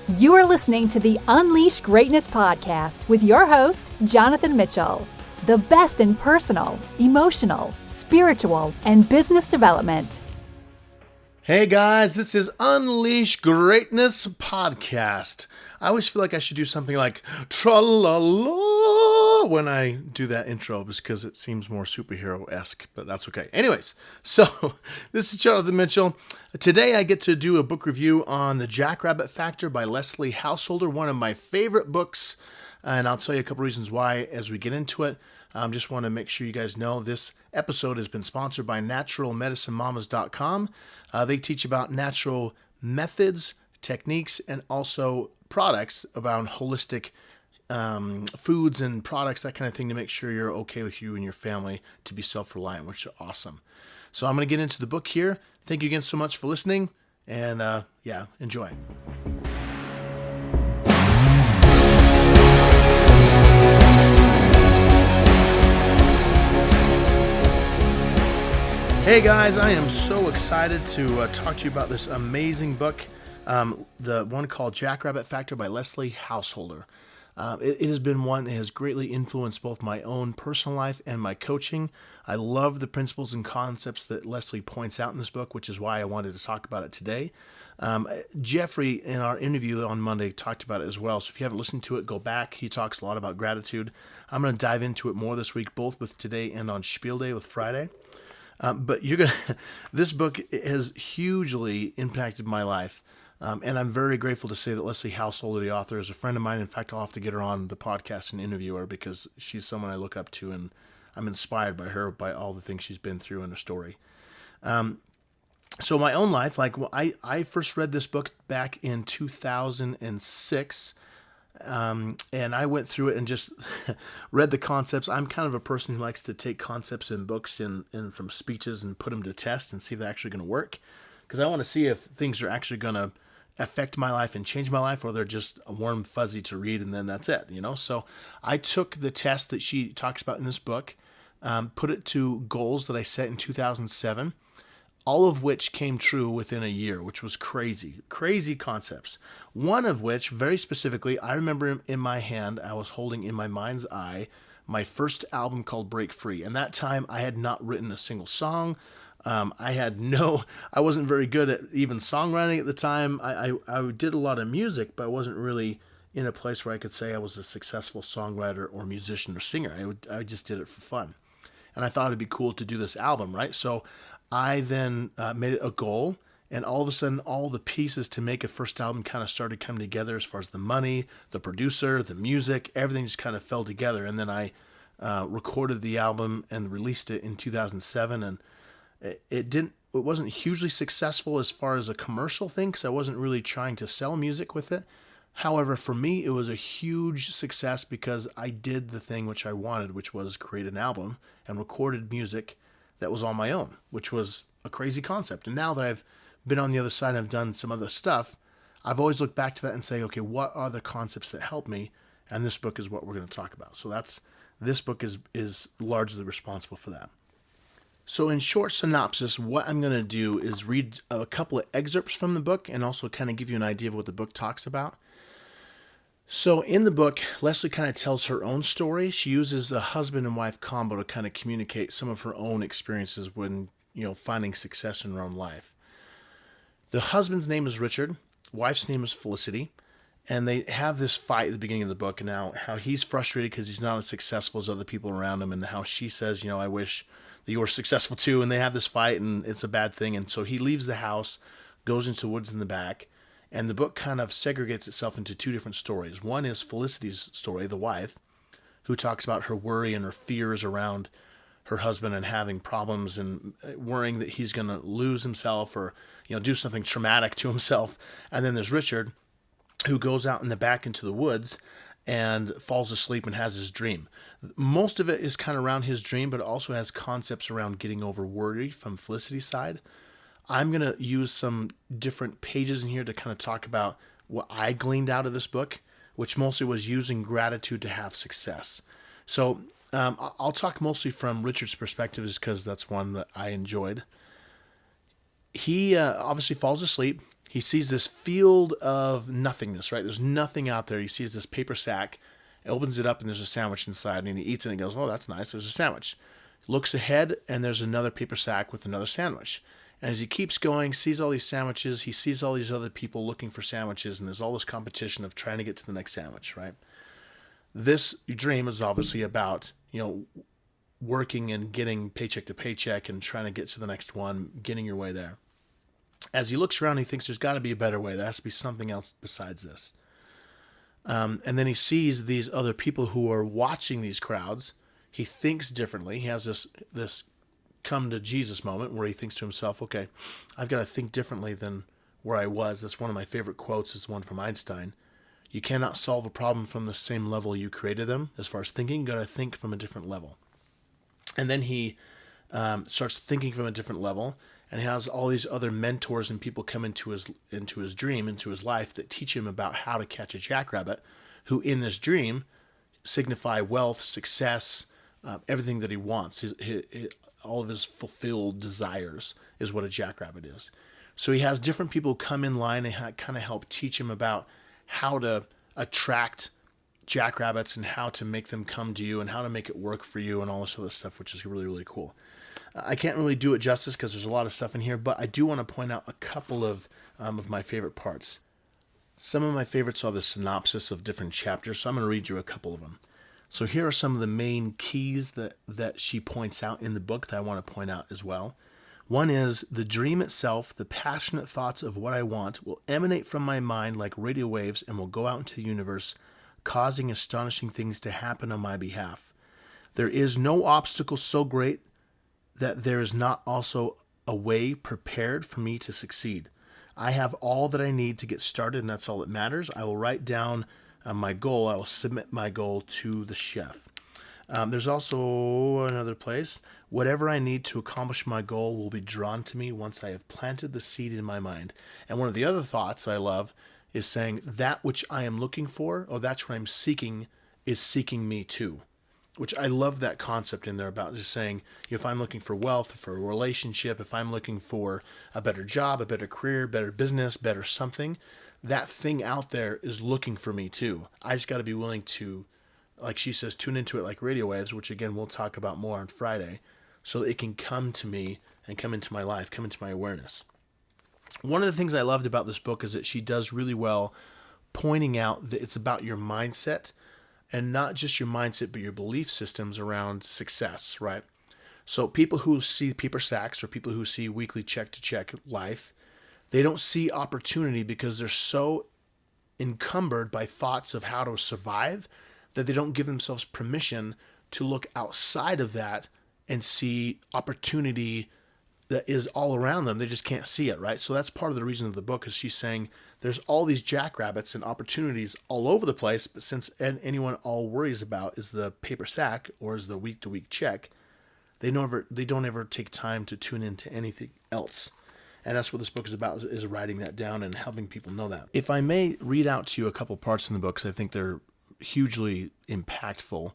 You are listening to the Unleash Greatness podcast with your host, Jonathan Mitchell. The best in personal, emotional, spiritual, and business development. Hey guys, this is Unleash Greatness podcast. I always feel like I should do something like tra-la-la when I do that intro because it seems more superhero-esque, but that's okay. Anyways, so this is Jonathan Mitchell. Today I get to do a book review on The JackRabbit Factor by Leslie Householder, one of my favorite books, and I'll tell you a couple reasons why as we get into it. Just want to make sure you guys know this episode has been sponsored by naturalmedicineMamas.com. They teach about natural methods, techniques, and also products about holistic foods and products, that kind of thing, to make sure you're okay with you and your family to be self-reliant, which is awesome. So I'm going to get into the book here. Thank you again so much for listening, and enjoy. Hey guys, I am so excited to talk to you about this amazing book, the one called JackRabbit Factor by Leslie Householder. It has been one that has greatly influenced both my own personal life and my coaching. I love the principles and concepts that Leslie points out in this book, which is why I wanted to talk about it today. Jeffrey, in our interview on Monday, talked about it as well. So if you haven't listened to it, go back. He talks a lot about gratitude. I'm going to dive into it more this week, both with today and on Spiel Day with Friday. But this book has hugely impacted my life, and I'm very grateful to say that Leslie Householder, the author, is a friend of mine. In fact, I'll have to get her on the podcast and interview her because she's someone I look up to, and I'm inspired by her, by all the things she's been through in her story. So my own life, I first read this book back in 2006. And I went through it and just read the concepts. I'm kind of a person who likes to take concepts in books and from speeches and put them to test and see if they're actually going to work. Because I want to see if things are actually going to affect my life and change my life, or they're just a warm fuzzy to read and then that's it, So I took the test that she talks about in this book, put it to goals that I set in 2007. All of which came true within a year, which was crazy concepts. One of which, very specifically, I remember in my hand, I was holding in my mind's eye my first album called Break Free. And that time I had not written a single song. I wasn't very good at even songwriting at the time. I did a lot of music, but I wasn't really in a place where I could say I was a successful songwriter or musician or singer. I just did it for fun. And I thought it'd be cool to do this album, right? So I then made it a goal, and all of a sudden, all the pieces to make a first album kind of started coming together as far as the money, the producer, the music, everything just kind of fell together. And then I recorded the album and released it in 2007, and it wasn't hugely successful as far as a commercial thing because I wasn't really trying to sell music with it. However, for me, it was a huge success because I did the thing which I wanted, which was create an album and recorded music that was on my own, which was a crazy concept. And now that I've been on the other side and I've done some other stuff, I've always looked back to that and say, okay, what are the concepts that helped me? And this book is what we're going to talk about. So this book is largely responsible for that. So in short synopsis, what I'm going to do is read a couple of excerpts from the book and also kind of give you an idea of what the book talks about. So in the book, Leslie kind of tells her own story. She uses a husband and wife combo to kind of communicate some of her own experiences when, finding success in her own life. The husband's name is Richard, wife's name is Felicity, and they have this fight at the beginning of the book, and now how he's frustrated because he's not as successful as other people around him, and how she says, I wish that you were successful too, and they have this fight, and it's a bad thing, and so he leaves the house, goes into the woods in the back. And the book kind of segregates itself into two different stories. One is Felicity's story, the wife, who talks about her worry and her fears around her husband and having problems and worrying that he's going to lose himself or, do something traumatic to himself. And then there's Richard, who goes out in the back into the woods and falls asleep and has his dream. Most of it is kind of around his dream, but it also has concepts around getting over worry from Felicity's side. I'm going to use some different pages in here to kind of talk about what I gleaned out of this book, which mostly was using gratitude to have success. So I'll talk mostly from Richard's perspective just because that's one that I enjoyed. He obviously falls asleep. he sees this field of nothingness, right? There's nothing out there. He sees this paper sack, opens it up, and there's a sandwich inside, and he eats it and he goes, oh, that's nice. There's a sandwich. Looks ahead, and there's another paper sack with another sandwich. And as he keeps going, sees all these sandwiches, he sees all these other people looking for sandwiches, and there's all this competition of trying to get to the next sandwich, right? This dream is obviously about, working and getting paycheck to paycheck and trying to get to the next one, getting your way there. As he looks around, he thinks there's got to be a better way. There has to be something else besides this. And then he sees these other people who are watching these crowds. He thinks differently. He has this come to Jesus moment where he thinks to himself, okay, I've got to think differently than where I was. That's one of my favorite quotes, is one from Einstein. You cannot solve a problem from the same level you created them. As far as thinking, you got to think from a different level. And then he starts thinking from a different level, and he has all these other mentors and people come into his dream, into his life, that teach him about how to catch a jackrabbit, who in this dream signify wealth, success, everything that he wants. All of his fulfilled desires is what a jackrabbit is. So he has different people come in line and kind of help teach him about how to attract jackrabbits and how to make them come to you and how to make it work for you and all this other stuff, which is really, really cool. I can't really do it justice because there's a lot of stuff in here, but I do want to point out a couple of my favorite parts. Some of my favorites are the synopsis of different chapters, so I'm going to read you a couple of them. So here are some of the main keys that she points out in the book that I want to point out as well. One is, the dream itself, the passionate thoughts of what I want, will emanate from my mind like radio waves and will go out into the universe, causing astonishing things to happen on my behalf. There is no obstacle so great that there is not also a way prepared for me to succeed. I have all that I need to get started, and that's all that matters. I will write down my goal. I will submit my goal to the chef. There's also another place. Whatever I need to accomplish my goal will be drawn to me once I have planted the seed in my mind. And one of the other thoughts I love is saying, that which I am looking for, or that's what I'm seeking, is seeking me too. Which I love that concept in there about just saying, if I'm looking for wealth, for a relationship, if I'm looking for a better job, a better career, better business, better something, that thing out there is looking for me too. I just got to be willing to, like she says, tune into it like radio waves, which again, we'll talk about more on Friday, so that it can come to me and come into my life, come into my awareness. One of the things I loved about this book is that she does really well pointing out that it's about your mindset, and not just your mindset, but your belief systems around success, right? So people who see paper sacks or people who see weekly check-to-check life, they don't see opportunity because they're so encumbered by thoughts of how to survive that they don't give themselves permission to look outside of that and see opportunity that is all around them. They just can't see it, right? So that's part of the reason of the book, is she's saying there's all these jackrabbits and opportunities all over the place, but since anyone all worries about is the paper sack or is the week-to-week check, they don't ever take time to tune into anything else. And that's what this book is about, is writing that down and helping people know that. If I may read out to you a couple parts in the book, because I think they're hugely impactful.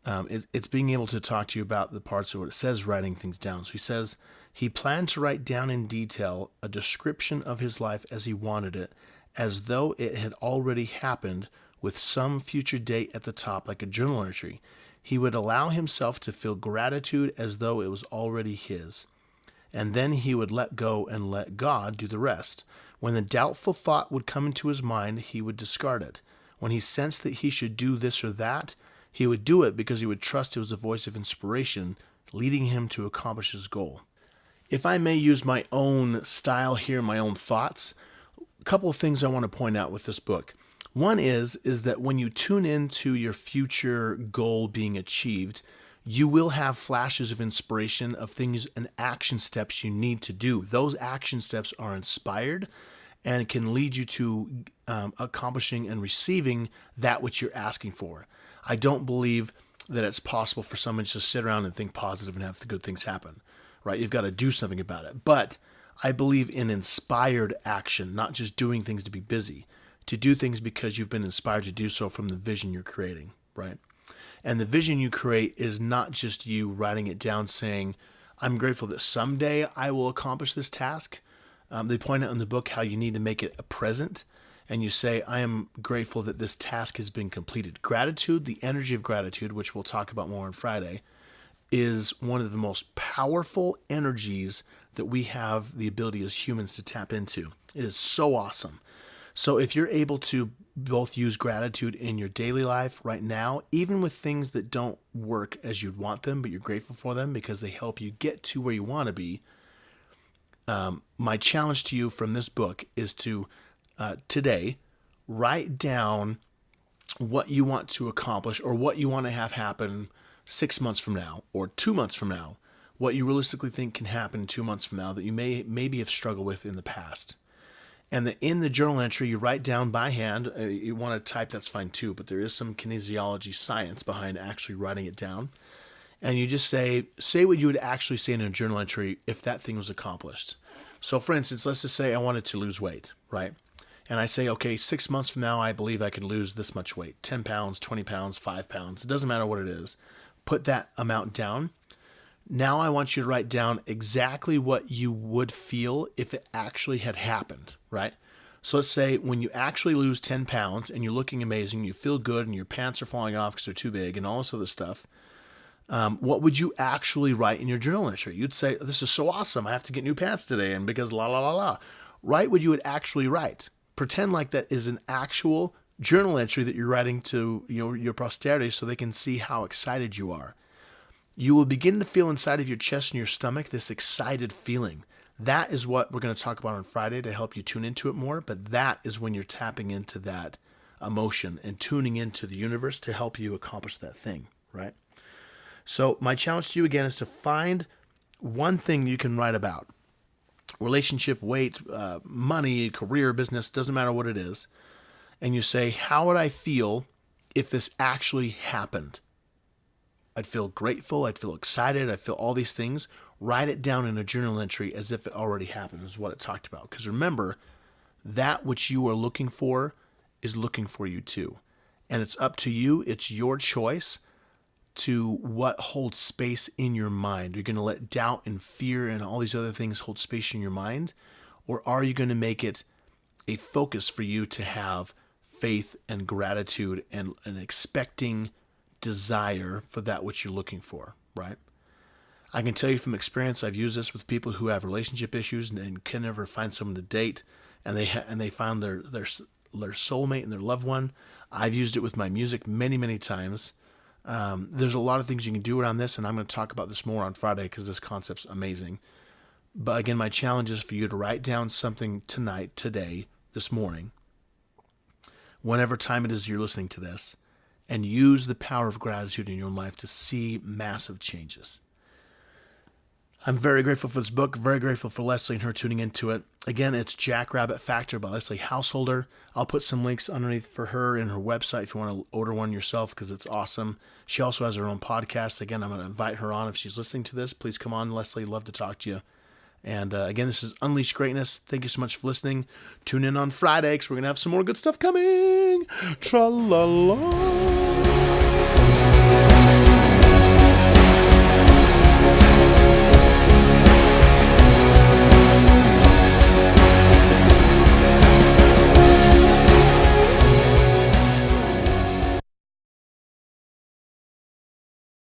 It's being able to talk to you about the parts of what it says, writing things down. So he says, he planned to write down in detail a description of his life as he wanted it, as though it had already happened, with some future date at the top, like a journal entry. He would allow himself to feel gratitude as though it was already his. And then he would let go and let God do the rest. When the doubtful thought would come into his mind, he would discard it. When he sensed that he should do this or that, he would do it because he would trust it was a voice of inspiration leading him to accomplish his goal. If I may use my own style here, my own thoughts, a couple of things I want to point out with this book. One is that when you tune into your future goal being achieved, you will have flashes of inspiration of things and action steps you need to do. Those action steps are inspired and can lead you to accomplishing and receiving that which you're asking for. I don't believe that it's possible for someone to just sit around and think positive and have the good things happen, right? You've got to do something about it. But I believe in inspired action, not just doing things to be busy, to do things because you've been inspired to do so from the vision you're creating, right? And the vision you create is not just you writing it down saying, I'm grateful that someday I will accomplish this task. They point out in the book how you need to make it a present, and you say, I am grateful that this task has been completed. Gratitude, the energy of gratitude, which we'll talk about more on Friday, is one of the most powerful energies that we have the ability as humans to tap into. It is so awesome. So if you're able to both use gratitude in your daily life right now, even with things that don't work as you'd want them, but you're grateful for them because they help you get to where you want to be, my challenge to you from this book is to today write down what you want to accomplish or what you want to have happen 6 months from now or 2 months from now, what you realistically think can happen 2 months from now that you maybe have struggled with in the past. And in the journal entry, you write down by hand. You want to type, that's fine too, but there is some kinesiology science behind actually writing it down. And you just say what you would actually say in a journal entry if that thing was accomplished. So for instance, let's just say I wanted to lose weight, right? And I say, okay, 6 months from now, I believe I can lose this much weight, 10 pounds, 20 pounds, 5 pounds. It doesn't matter what it is. Put that amount down. Now I want you to write down exactly what you would feel if it actually had happened, right? So let's say when you actually lose 10 pounds and you're looking amazing, you feel good and your pants are falling off because they're too big and all this other stuff, what would you actually write in your journal entry? You'd say, this is so awesome. I have to get new pants today and because la, la, la, la. Write what you would actually write. Pretend like that is an actual journal entry that you're writing to your posterity so they can see how excited you are. You will begin to feel inside of your chest and your stomach this excited feeling. That is what we're going to talk about on Friday to help you tune into it more, but that is when you're tapping into that emotion and tuning into the universe to help you accomplish that thing, right? So my challenge to you again is to find one thing you can write about. Relationship, weight, money, career, business, doesn't matter what it is. And you say, how would I feel if this actually happened? I'd feel grateful, I'd feel excited, I'd feel all these things. Write it down in a journal entry as if it already happened, is what it talked about. Because remember, that which you are looking for is looking for you too. And it's up to you, it's your choice to what holds space in your mind. Are you going to let doubt and fear and all these other things hold space in your mind? Or are you going to make it a focus for you to have faith and gratitude and an expecting desire for that which you're looking for, right? I can tell you from experience, I've used this with people who have relationship issues and can never find someone to date, and they found their soulmate and their loved one. I've used it with my music many, many times. There's a lot of things you can do around this, and I'm going to talk about this more on Friday because this concept's amazing. But again, my challenge is for you to write down something tonight, today, this morning, whenever time it is you're listening to this, and use the power of gratitude in your life to see massive changes. I'm very grateful for this book, very grateful for Leslie and her tuning into it. Again, it's JackRabbit Factor by Leslie Householder. I'll put some links underneath for her in her website if you want to order one yourself because it's awesome. She also has her own podcast. Again, I'm going to invite her on if she's listening to this. Please come on, Leslie. Love to talk to you. And again, this is Unleash Greatness. Thank you so much for listening. Tune in on Friday because we're going to have some more good stuff coming. Tra-la-la.